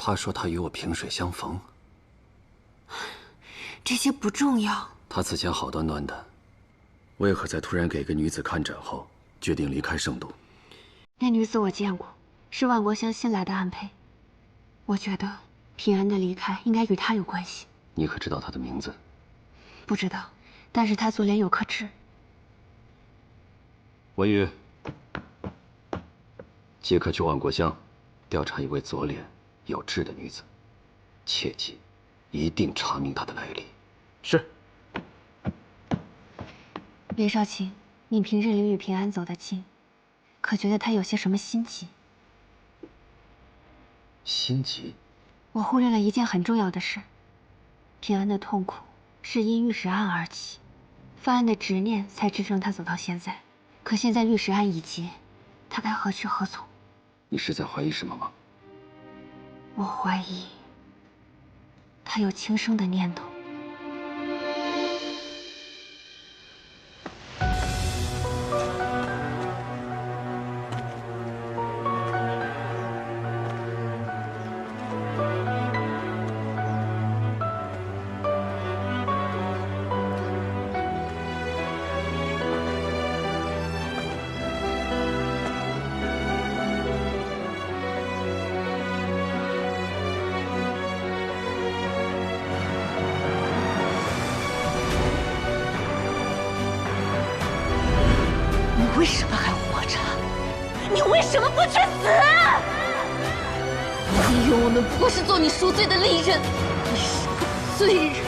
他说他与我萍水相逢。这些不重要。他此前好端端的，为何在突然给一个女子看诊后，决定离开圣都？那女子我见过，是万国香新来的安胚。我觉得平安的离开应该与她有关系。你可知道她的名字？不知道，但是她左脸有颗痣。文宇，即刻去万国香调查一位左脸有痣的女子，切记，一定查明她的来历。是。袁少卿，你平日里与平安走得近，可觉得他有些什么心急？心急？我忽略了一件很重要的事。平安的痛苦是因御史案而起，犯案的执念才支撑他走到现在。可现在御史案已结，他该何去何从？你是在怀疑什么吗？我怀疑他有轻生的念头。为什么还活着？你为什么不去死？你以为我们不过是做你赎罪的利刃？你是个罪人！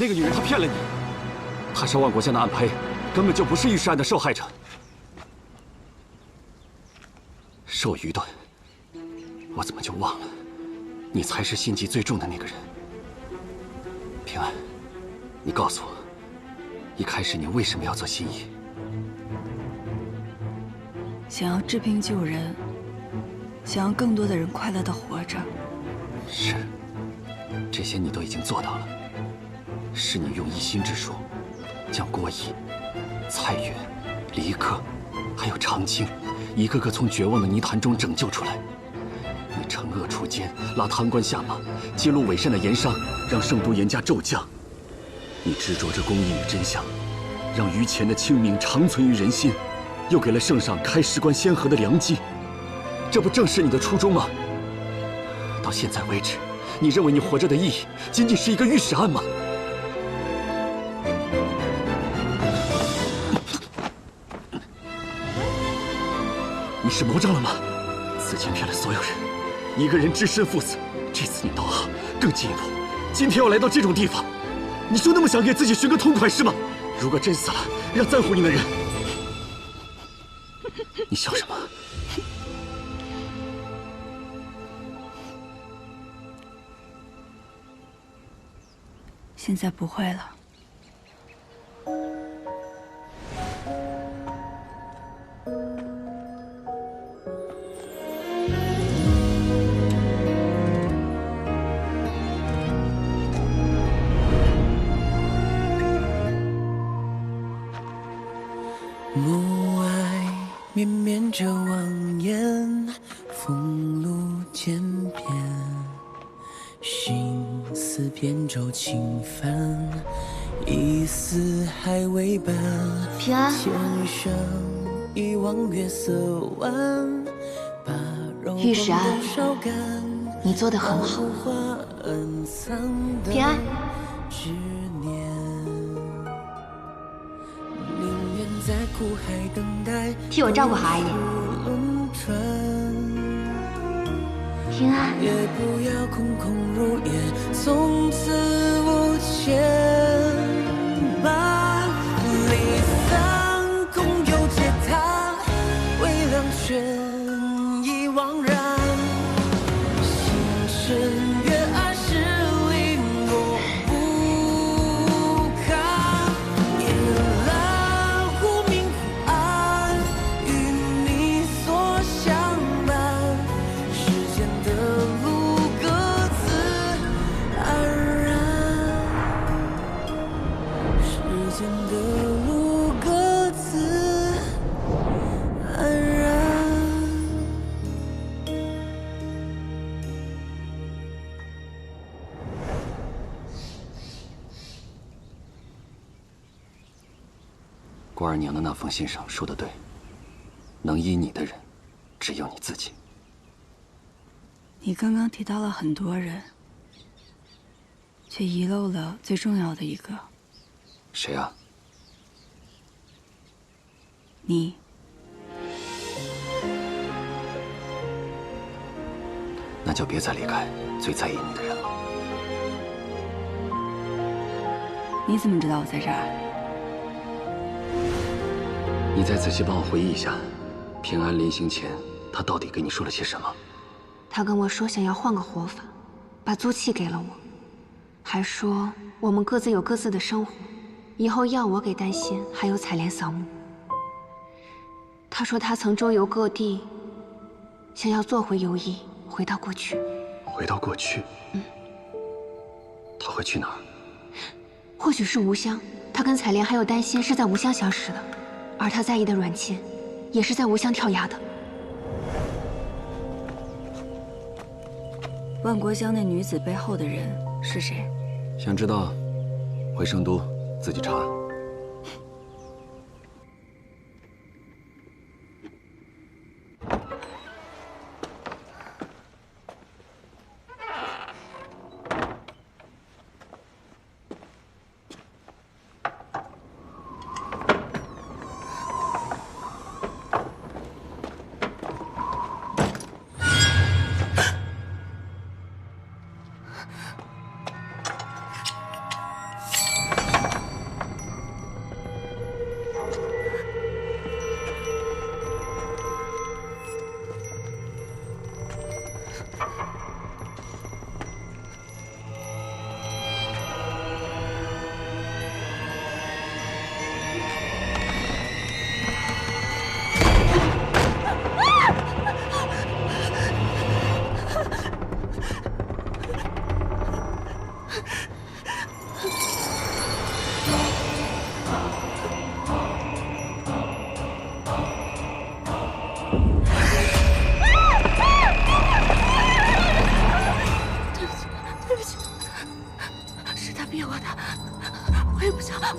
那个女人她骗了你，她是万国香的暗胚，根本就不是御史案的受害者。受愚钝，我怎么就忘了，你才是心机最重的那个人。平安，你告诉我，一开始你为什么要做新医？想要治病救人，想要更多的人快乐地活着。是，这些你都已经做到了。是你用一心之术，将郭乙、蔡远、黎克，还有长青，一个个从绝望的泥潭中拯救出来。你惩恶除奸，拉贪官下马，揭露伪善的盐商，让圣都严加骤降。你执着着公义与真相，让于前的清明长存于人心，又给了圣上开事关先河的良机。这不正是你的初衷吗？到现在为止，你认为你活着的意义仅仅是一个御史案吗？你是魔障了吗？此前骗了所有人，一个人只身赴死。这次你倒好，更进一步，今天要来到这种地方，你就那么想给自己寻个痛快是吗？如果真死了，让在乎你的人，你笑什么？现在不会了。暮霭绵绵着望眼，风露渐变，心思扁舟轻帆，一丝还未半。平安，天上一望月色弯，把柔御史案光烧干。你做得很好。平安，执念，宁愿在苦海等待。替我照顾好阿言。轮转，平安。也不要空空如也，从此无牵绊。离散空有解他，微凉却已惘然。心深月暗是令我不堪。夜阑忽明忽暗，与你所相伴。时间的路各自安然，时间的路各自安然。关二娘的那封信上说的对，能依你的人，只有你自己。你刚刚提到了很多人，却遗漏了最重要的一个。谁啊？你。那就别再离开最在意你的人了。你怎么知道我在这儿？你再仔细帮我回忆一下，平安临行前，他到底跟你说了些什么？他跟我说想要换个活法，把租契给了我，还说我们各自有各自的生活，以后要我给丹心还有采莲扫墓。他说他曾周游各地，想要做回游医，回到过去。回到过去？他会去哪儿？或许是吴乡，他跟采莲还有丹心是在吴乡相识的，而他在意的阮倩，也是在吴乡跳崖的。万国乡那女子背后的人是谁？想知道，回圣都自己查。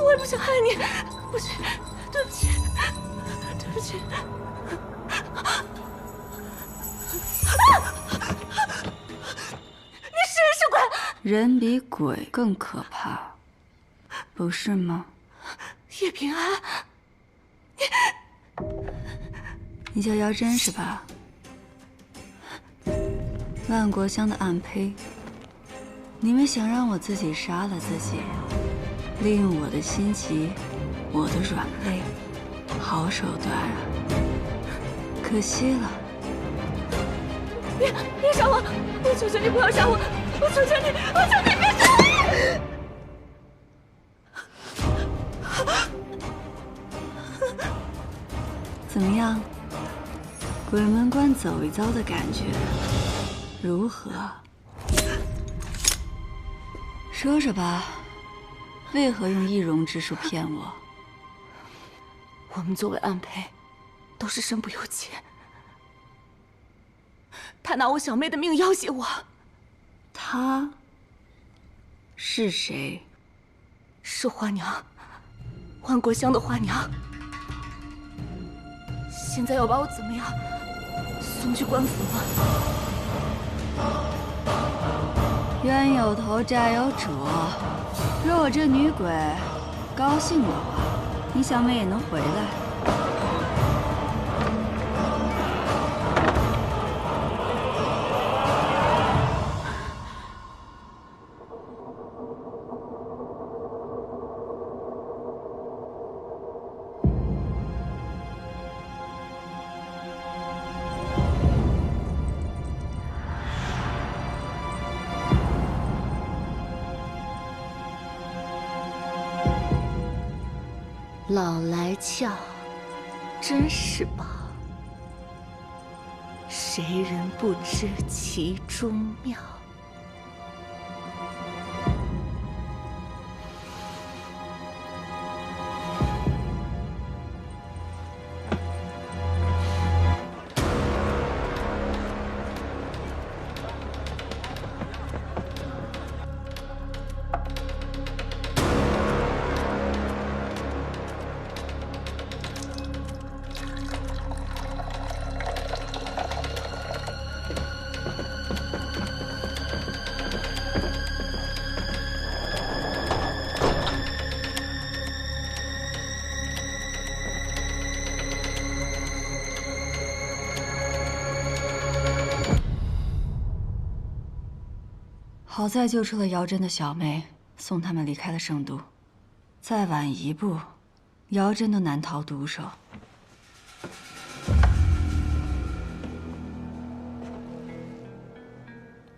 我也不想害你，不是，对不起，对不起。你是鬼？人比鬼更可怕，不是吗？叶平安，你叫姚真是吧？万国乡的暗胚，你们想让我自己杀了自己，利用我的心急，我的软肋，好手段啊！可惜了。别杀我！我求求你不要杀我！我求求你，我求你别杀我！怎么样？鬼门关走一遭的感觉如何？说说吧，为何用易容之术骗我？我们作为暗胚，都是身不由己。他拿我小妹的命要挟我。他是谁？是花娘，万国乡的花娘。现在要把我怎么样？送去官府吗？冤有头，债有主。若我这女鬼高兴的话，你小妹也能回来。老来俏，真是宝。谁人不知其中妙？好在救出了姚真的小妹，送他们离开了圣都。再晚一步，姚真都难逃毒手。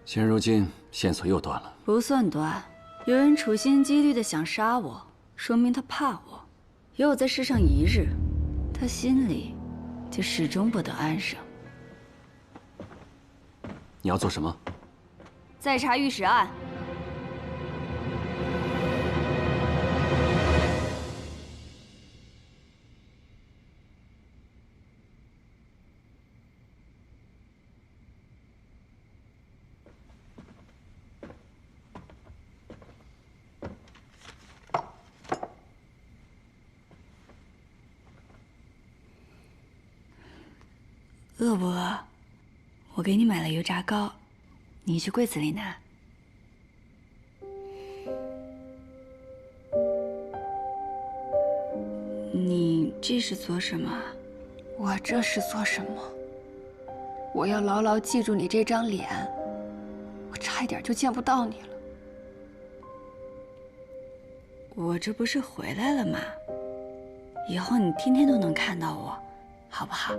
现如今线索又断了，不算断，有人处心积虑的想杀我，说明他怕我。有我在世上一日，他心里就始终不得安生。你要做什么？再查御史案。饿不饿？我给你买了油炸糕，你去柜子里拿。你这是做什么？我这是做什么？我要牢牢记住你这张脸，我差一点就见不到你了。我这不是回来了吗？以后你天天都能看到我，好不好？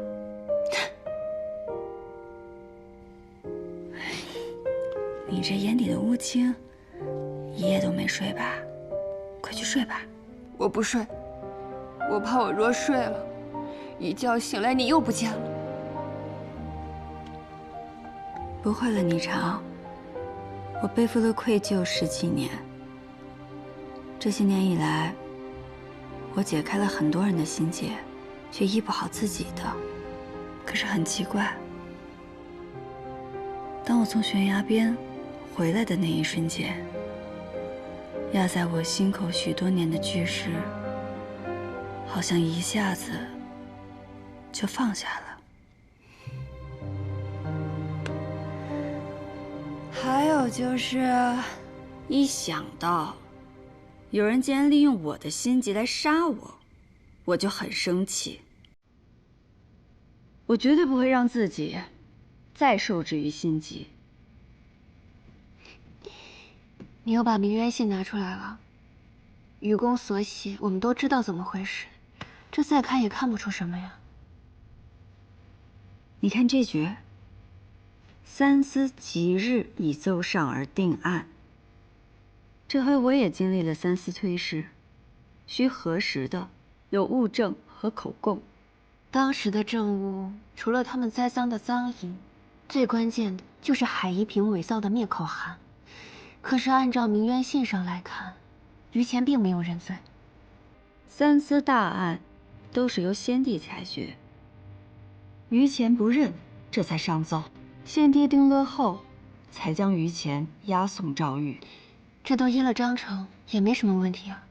你这眼底的乌青，一夜都没睡吧？快去睡吧。我不睡，我怕我若睡了，一觉醒来你又不见了。不会了，霓裳，我背负了愧疚10几年。这些年以来，我解开了很多人的心结，却医不好自己的。可是很奇怪，当我从悬崖边回来的那一瞬间，压在我心口许多年的巨石，好像一下子就放下了。还有就是，一想到有人竟然利用我的心结来杀我，我就很生气。我绝对不会让自己再受制于心急。你又把明渊信拿出来了，愚公所写，我们都知道怎么回事，这再看也看不出什么呀。你看这诀，三思吉日以奏上而定案。这回我也经历了三思推事，需核实的有物证和口供。当时的证物除了他们栽赃的赃银，最关键的就是海一平伪造的灭口函。可是按照明渊信上来看，于前并没有认罪。三思大案都是由先帝裁决，于前不认，这才上奏。先帝定论后，才将于前押送诏狱。这都依了章程，也没什么问题啊。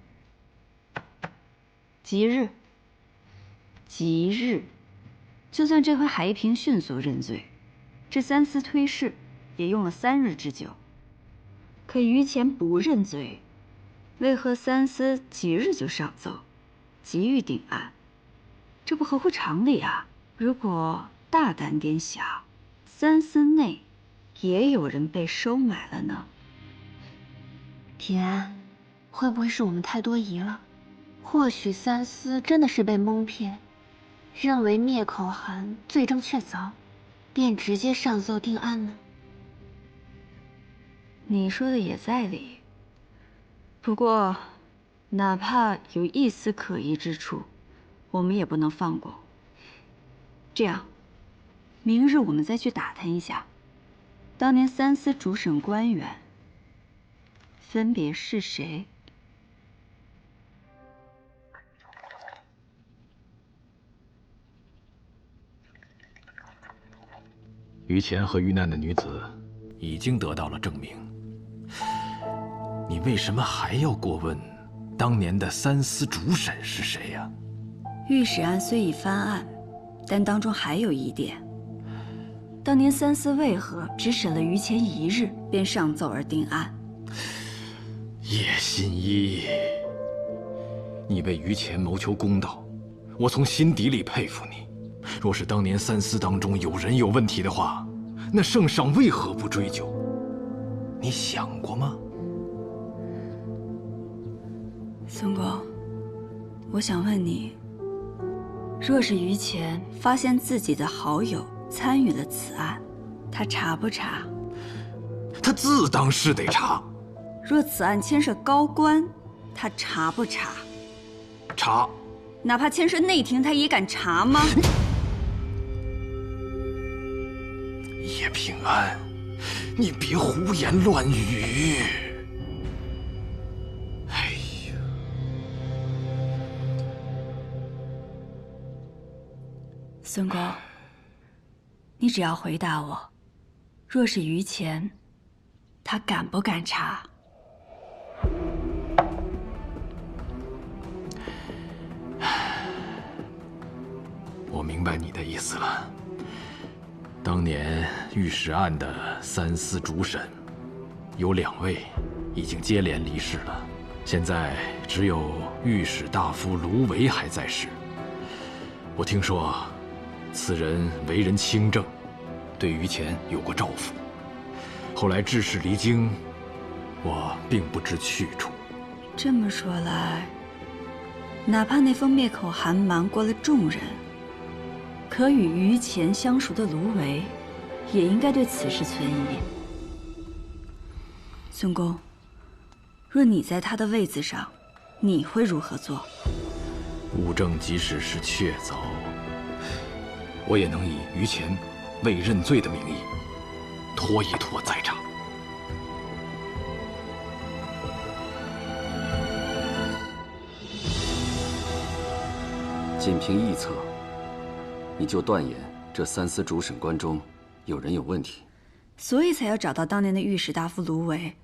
吉日，吉日，就算这回海一平迅速认罪，这三思推事也用了3日之久。可于前不认罪，为何三思吉日就上奏，急于定案？这不合乎常理啊！如果大胆点想，三思内也有人被收买了呢？平安，会不会是我们太多疑了？或许三思真的是被蒙骗，认为灭口函罪证确凿，便直接上奏定案呢？你说的也在理，不过哪怕有一丝可疑之处，我们也不能放过。这样，明日我们再去打探一下，当年三司主审官员分别是谁。于钱和遇难的女子已经得到了证明，你为什么还要过问当年的三司主审是谁呀？御史案虽已翻案，但当中还有疑点。当年三司为何只审了于钱1日，便上奏而定案？叶新一，你为于钱谋求公道，我从心底里佩服你。若是当年三司当中有人有问题的话，那圣上为何不追究？你想过吗？孙公，我想问你，若是于钱发现自己的好友参与了此案，他查不查？他自当是得查。若此案牵涉高官，他查不查？查。哪怕牵涉内廷，他也敢查吗？叶平安，你别胡言乱语。哎呀，孙公，你只要回答我，若是于钱，他敢不敢查？我明白你的意思了。当年御史案的三司主审，有2位已经接连离世了，现在只有御史大夫卢维还在世。我听说，此人为人清正，对于钱有过照拂，后来致仕离京，我并不知去处。这么说来，哪怕那封灭口函瞒过了众人，可与于钱相熟的卢维，也应该对此事存疑。孙公，若你在他的位子上，你会如何做？物证即使是确凿，我也能以于钱未认罪的名义，拖一拖再查。仅凭臆测，你就断言这三司主审官中有人有问题，所以才要找到当年的御史大夫卢维。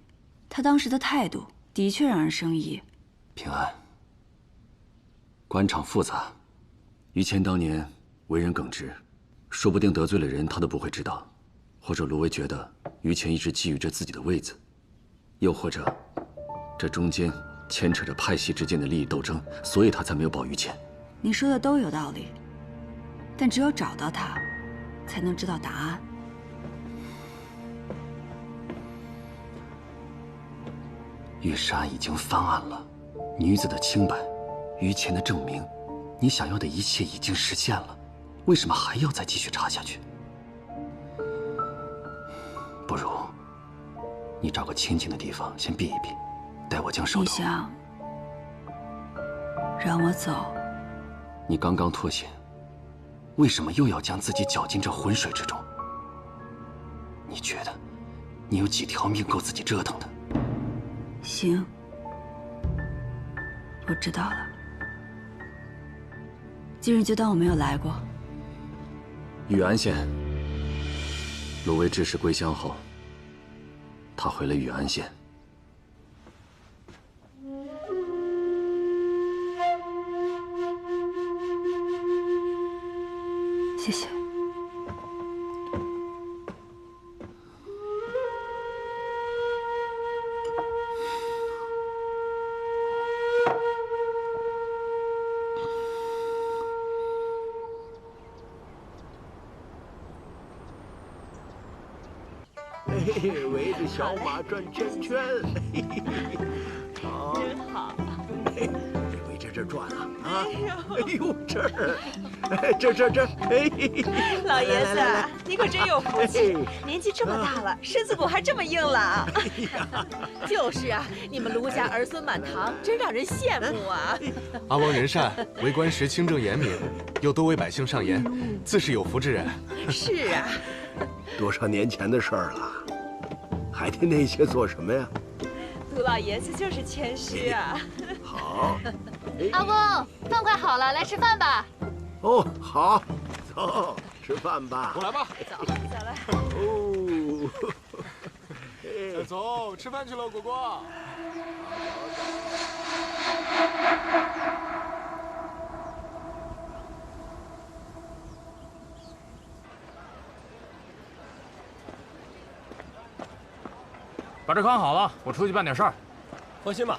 他当时的态度的确让人生疑。平安，官场复杂，于谦当年为人耿直，说不定得罪了人他都不会知道，或者卢维觉得于谦一直觊觎着自己的位子，又或者这中间牵扯着派系之间的利益斗争，所以他才没有保于谦。你说的都有道理，但只有找到他，才能知道答案。御史案已经翻案了，女子的清白，于谦的证明，你想要的一切已经实现了，为什么还要再继续查下去？不如你找个清静的地方先避一避，待我将手头。你想让我走？你刚刚脱险，为什么又要将自己搅进这浑水之中？你觉得你有几条命够自己折腾的？行，我知道了。今日就当我没有来过。禹安县，卢维致仕归乡后，他回了禹安县。谢谢。围着小马转圈圈，好，真好。围着这转啊啊！哎呦，这儿，哎，老爷子，你可真有福气，年纪这么大了，身子骨还这么硬朗。就是啊，你们卢家儿孙满堂，真让人羡慕啊！阿王仁善，为官时清正严明，又多为百姓上言，自是有福之人。是啊，多少年前的事儿了，还提那些做什么呀？卢老爷子就是谦虚啊。好，阿翁，饭快好了，来吃饭吧。哦，好，走，吃饭吧。我来吧。走，走来。哦，走，吃饭去了，果果。把这看好了，我出去办点事儿。放心吧。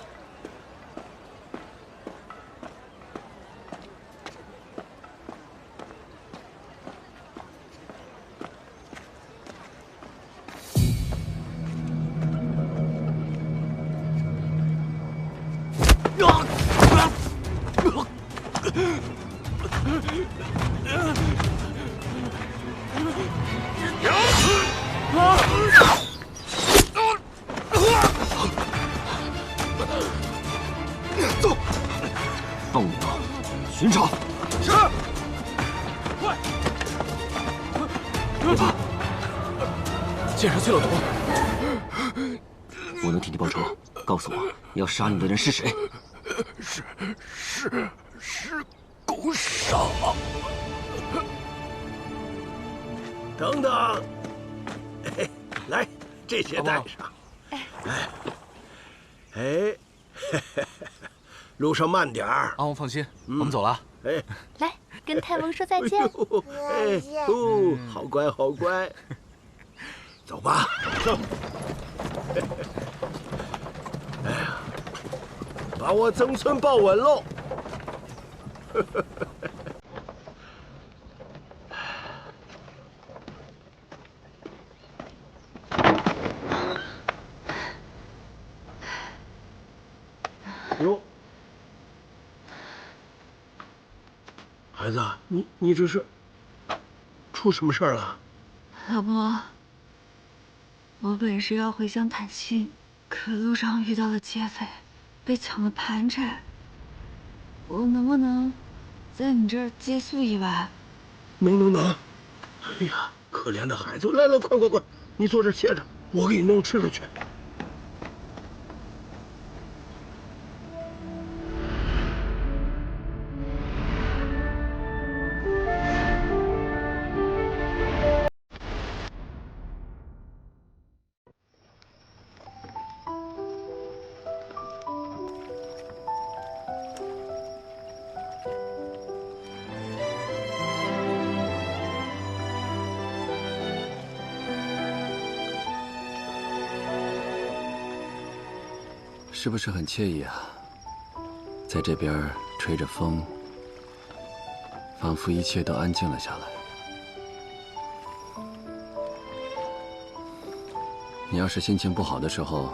走，动武，寻找。是。快！别怕，剑上去了毒。我能替你报仇。告诉我，要杀你的人是谁？是宫少。等等，来，这些带上。哎，路上慢点儿。阿王放心，我们走了。哎，来，跟太翁说再见。哎，哦，好乖，好乖。走吧，走。哎呀，把我曾孙抱稳喽。哟，孩子，你这是出什么事儿了？老伯，我本是要回乡探亲，可路上遇到了劫匪，被抢了盘缠。我能不能在你这儿借宿一晚？能。哎呀，可怜的孩子，来，快，你坐这儿歇着，我给你弄吃的去。是不是很惬意啊？在这边吹着风，仿佛一切都安静了下来。你要是心情不好的时候，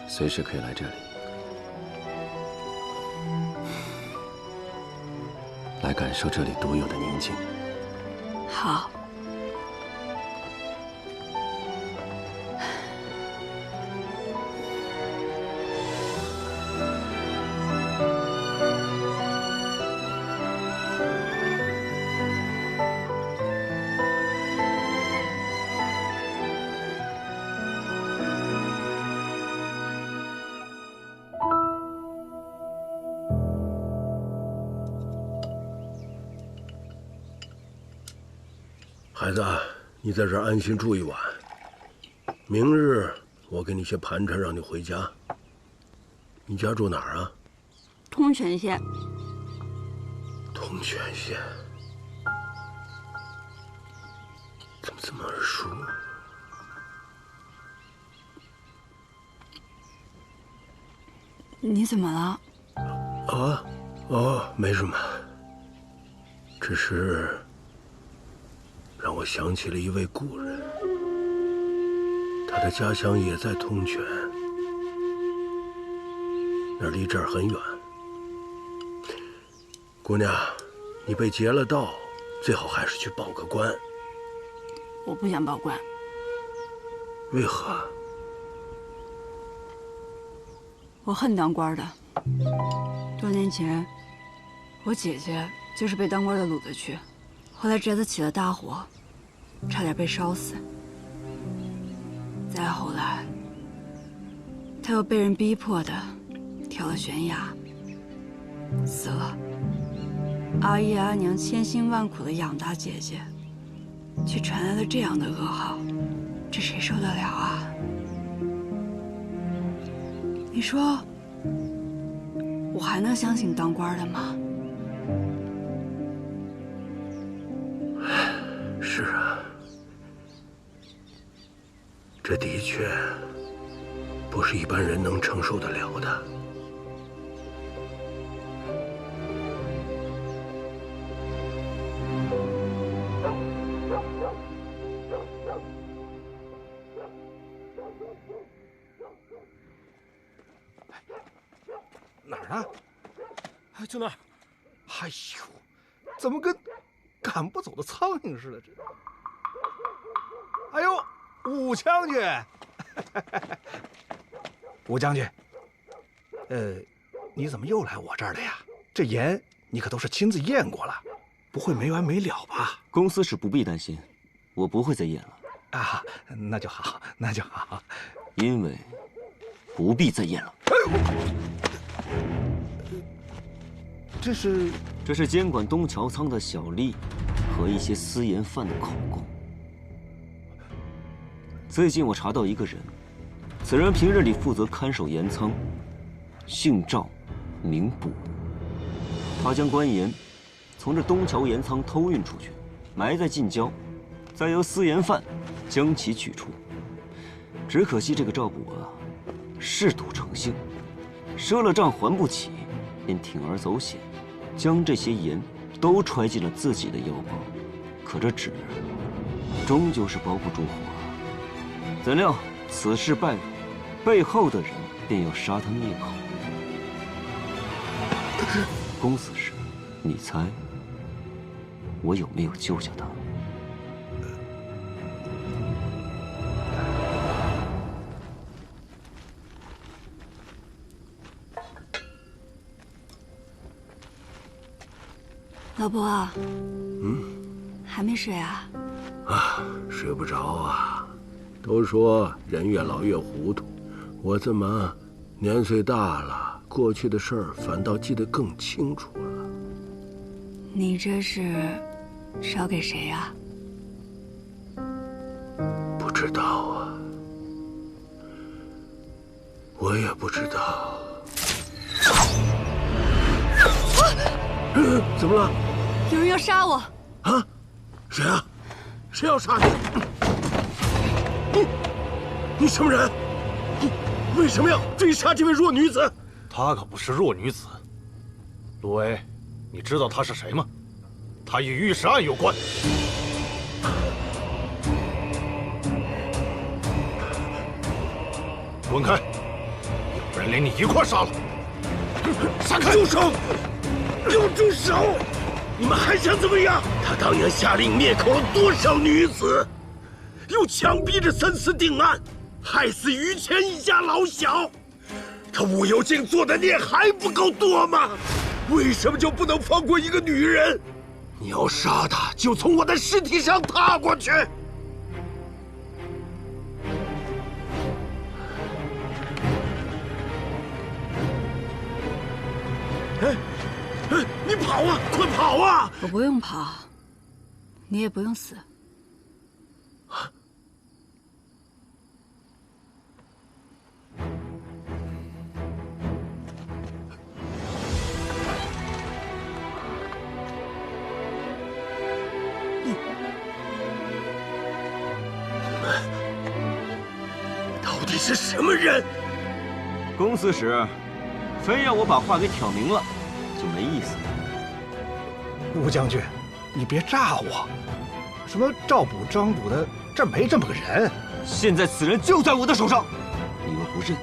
随时可以来这里，来感受这里独有的宁静。好。孩子，你在这儿安心住一晚，明日我给你些盘缠，让你回家。你家住哪儿啊？通泉县。通泉县，怎么这么耳熟？你怎么了？哦，没什么，只是让我想起了一位故人，他的家乡也在通泉，那离这儿很远。姑娘，你被劫了道，最好还是去报个官。我不想报官。为何？我恨当官的。多年前，我姐姐就是被当官的掳了去，后来宅子起了大火，差点被烧死。再后来，她又被人逼迫的跳了悬崖，死了。阿姨阿娘千辛万苦的养大姐姐，却传来了这样的噩耗，这谁受得了啊？你说，我还能相信当官的吗？是啊，这的确不是一般人能承受得了的。哪儿呢？哎，就那儿。哎呦，怎么跟赶不走的苍蝇似的？这……哎呦，武将军，武将军，你怎么又来我这儿了呀？这盐你可都是亲自验过了，不会没完没了吧？公司是不必担心，我不会再验了。啊，那就好，那就好。因为不必再验了。这是监管东桥仓的小吏和一些私盐贩的口供。最近我查到一个人，此人平日里负责看守盐仓，姓赵，名卜。他将官盐从这东桥盐仓偷运出去，埋在近郊，再由私盐贩将其取出。只可惜这个赵卜啊，嗜赌成性，赊了账还不起，便铤而走险，将这些盐都揣进了自己的腰包。可这纸终究是包不住火，怎料此事败露，背后的人便要杀他灭口。公子时，你猜我有没有救下他？老伯啊，还没睡啊？啊，睡不着啊。都说人越老越糊涂，我这么年岁大了，过去的事儿反倒记得更清楚了。你这是烧给谁呀？不知道啊，我也不知道。怎么了？有人要杀我！啊？谁啊？谁要杀你？你什么人？你为什么要追杀这位弱女子？她可不是弱女子。陆威，你知道她是谁吗？她与御史案有关。滚开！要不然连你一块杀了！闪开！住手！给我住手！你们还想怎么样？他当年下令灭口了多少女子，又强逼着三司定案，害死于谦一家老小。他武有敬做的孽还不够多吗？为什么就不能放过一个女人？你要杀他，就从我的尸体上踏过去。你跑啊！快跑啊！我不用跑，你也不用死。你们到底是什么人？公司使，非要我把话给挑明了，就没意思。吴将军，你别诈我！什么赵卜、张卜的，这没这么个人。现在此人就在我的手上，你若不认，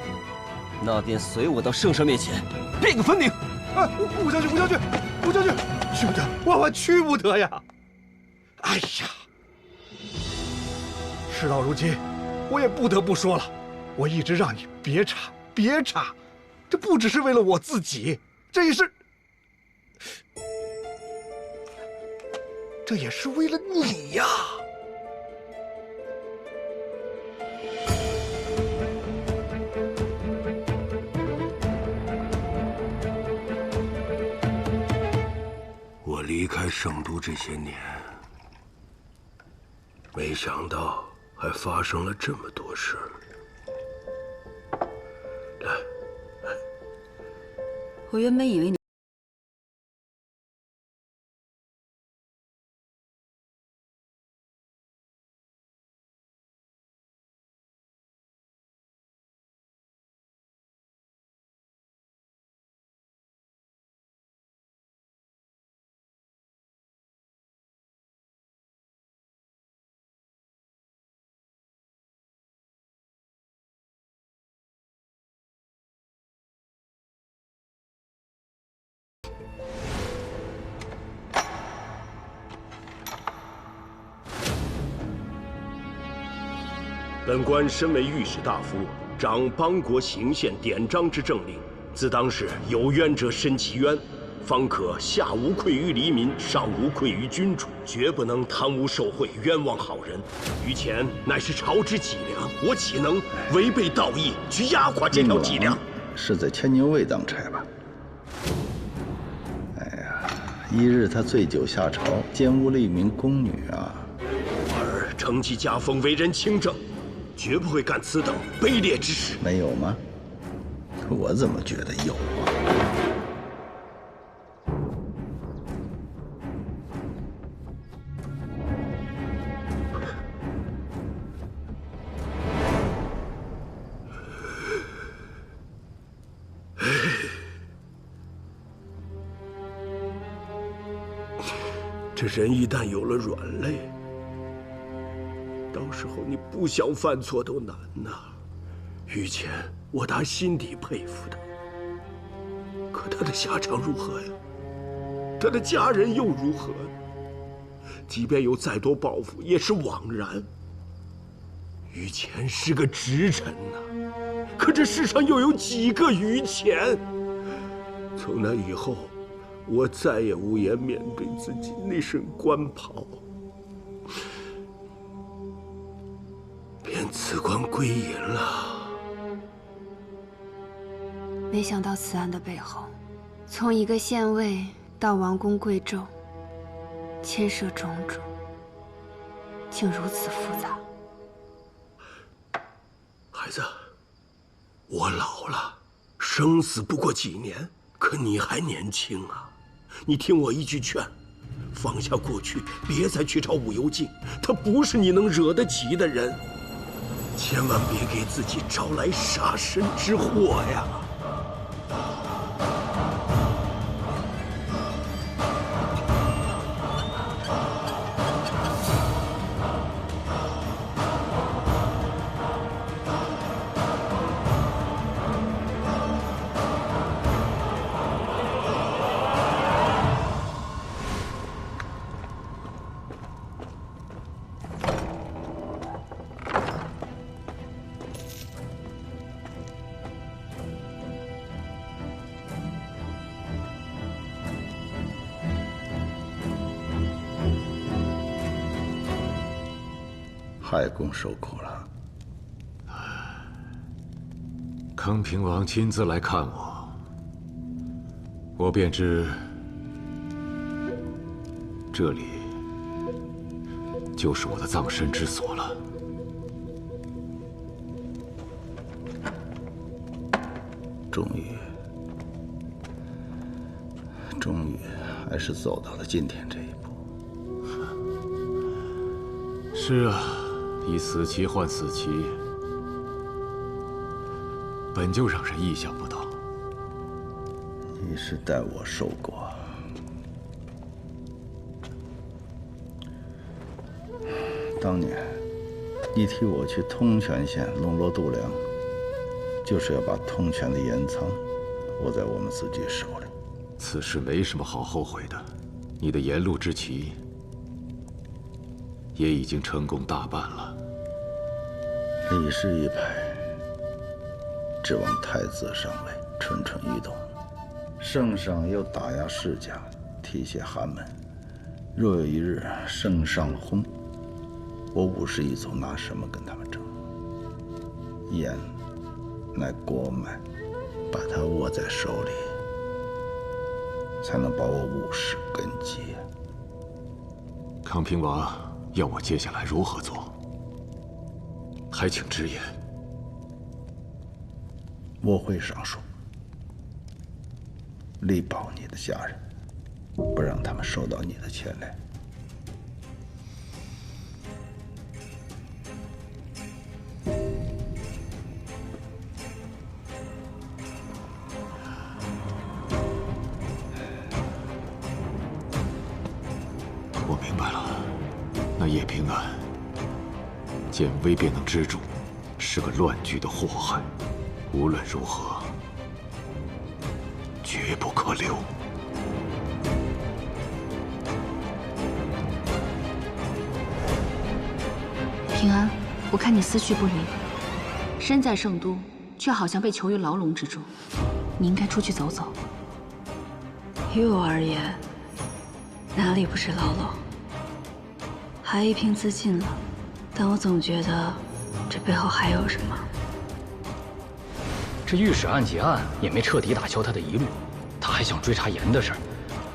那便随我到圣上面前，辩个分明。哎，吴将军，吴将军，吴将军！去不得，万万去不得呀！哎呀，事到如今，我也不得不说了，我一直让你别查，别查，这不只是为了我自己，这也是为了你呀！我离开圣都这些年，没想到还发生了这么多事儿。来，我原本以为你。本官身为御史大夫，掌邦国行宪典章之政令，自当是有冤者申其冤，方可下无愧于黎民，上无愧于君主，绝不能贪污受贿，冤枉好人。于前乃是朝之脊梁，我岂能违背道义，去压垮这条脊梁？是在牵牛卫当差吧？哎呀，一日他醉酒下朝，奸污了一名宫女啊！而承其家风，为人清正，绝不会干此等卑劣之事。没有吗？我怎么觉得有啊？这人一旦有了软肋，到时候你不想犯错都难呐。于谦，我打心底佩服他，可他的下场如何呀？他的家人又如何呢？即便有再多抱负，也是枉然。于谦是个直臣呐，可这世上又有几个于谦？从那以后，我再也无颜面对自己那身官袍，便辞官归隐了。没想到此案的背后，从一个县尉到王公贵胄，牵涉种种，竟如此复杂。孩子，我老了，生死不过几年，可你还年轻啊！你听我一句劝，放下过去，别再去找武攸敬，他不是你能惹得起的人。千万别给自己招来杀身之祸呀！太公受苦了。康平王亲自来看我，我便知这里就是我的葬身之所了。终于还是走到了今天这一步。是啊，以死期换死期，本就让人意想不到。你是待我受过。当年，你替我去通泉县笼络度量，就是要把通泉的盐仓握在我们自己手里。此事没什么好后悔的。你的沿路之棋也已经成功大半了。李氏一派指望太子上位，蠢蠢欲动；圣上又打压世家，提携寒门。若有一日圣上薨，我武氏一族拿什么跟他们争？燕乃国脉，把它握在手里，才能保我武氏根基。康平王要我接下来如何做？还请直言。我会上书，力保你的家人，不让他们受到你的牵连。我明白了，那叶平安见微便能知主，是个乱局的祸害。无论如何，绝不可留。平安，我看你思绪不宁，身在圣都，却好像被囚于牢笼之中。你应该出去走走。于我而言，哪里不是牢笼？还一平自尽了，但我总觉得这背后还有什么。这御史案结案也没彻底打消他的疑虑，他还想追查严的事儿，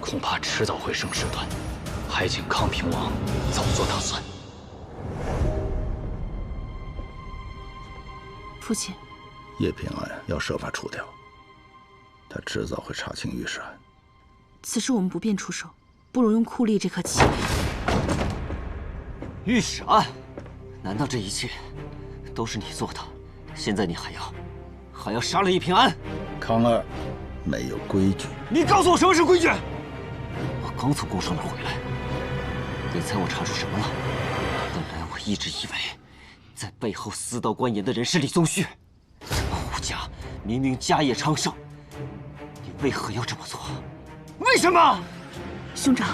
恐怕迟早会生事端，还请康平王早做打算。父亲，叶平安要设法除掉，他迟早会查清御史案。此事我们不便出手，不如用酷吏这颗棋。御史案，难道这一切都是你做的？现在你还要杀了叶平安？康二，没有规矩。你告诉我什么是规矩？我刚从宫上面回来，你猜我查出什么了？本来我一直以为在背后私盗官盐的人是李宗旭，胡家明明家业昌盛，你为何要这么做？为什么？兄长，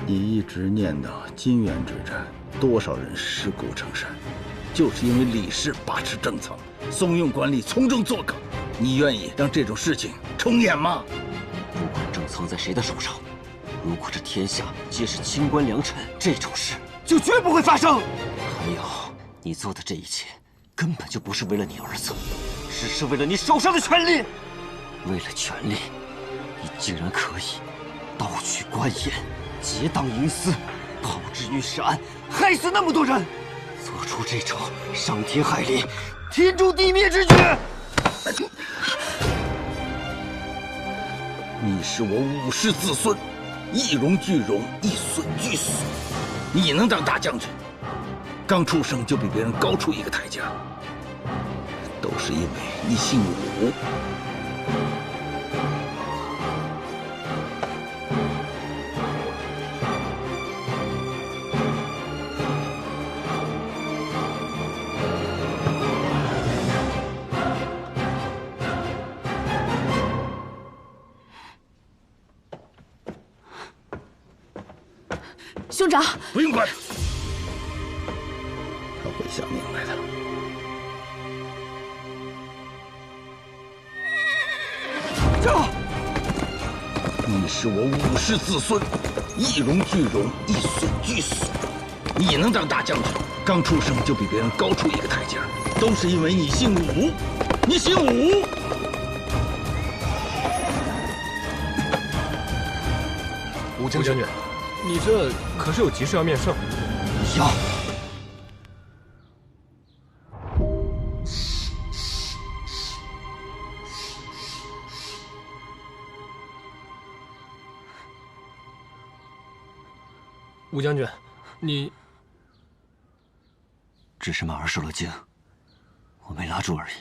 你一直念叨金元之战，多少人尸骨成山，就是因为李氏把持政策，怂恿官吏从中作梗。你愿意让这种事情重演吗？不管政仓在谁的手上，如果这天下皆是清官良臣，这种事就绝不会发生。还有，你做的这一切根本就不是为了你儿子，只是为了你手上的权力。为了权力，你竟然可以盗取官盐，结党营私，炮制御史案，害死那么多人，做出这种伤天害理、天诛地灭之举。你是我武氏子孙，一荣俱荣，一损俱损。你能当大将军？刚出生就比别人高出一个台阶，都是因为你姓武。兄长，不用管，他会下命来的。走！你是我武氏子孙，一荣俱荣，一损俱损。你能当大将军？刚出生就比别人高出一个台阶，都是因为你姓武。你姓武。武将军，你这可是有急事要面圣。要。武将军，你只是马儿受了惊，我没拉住而已。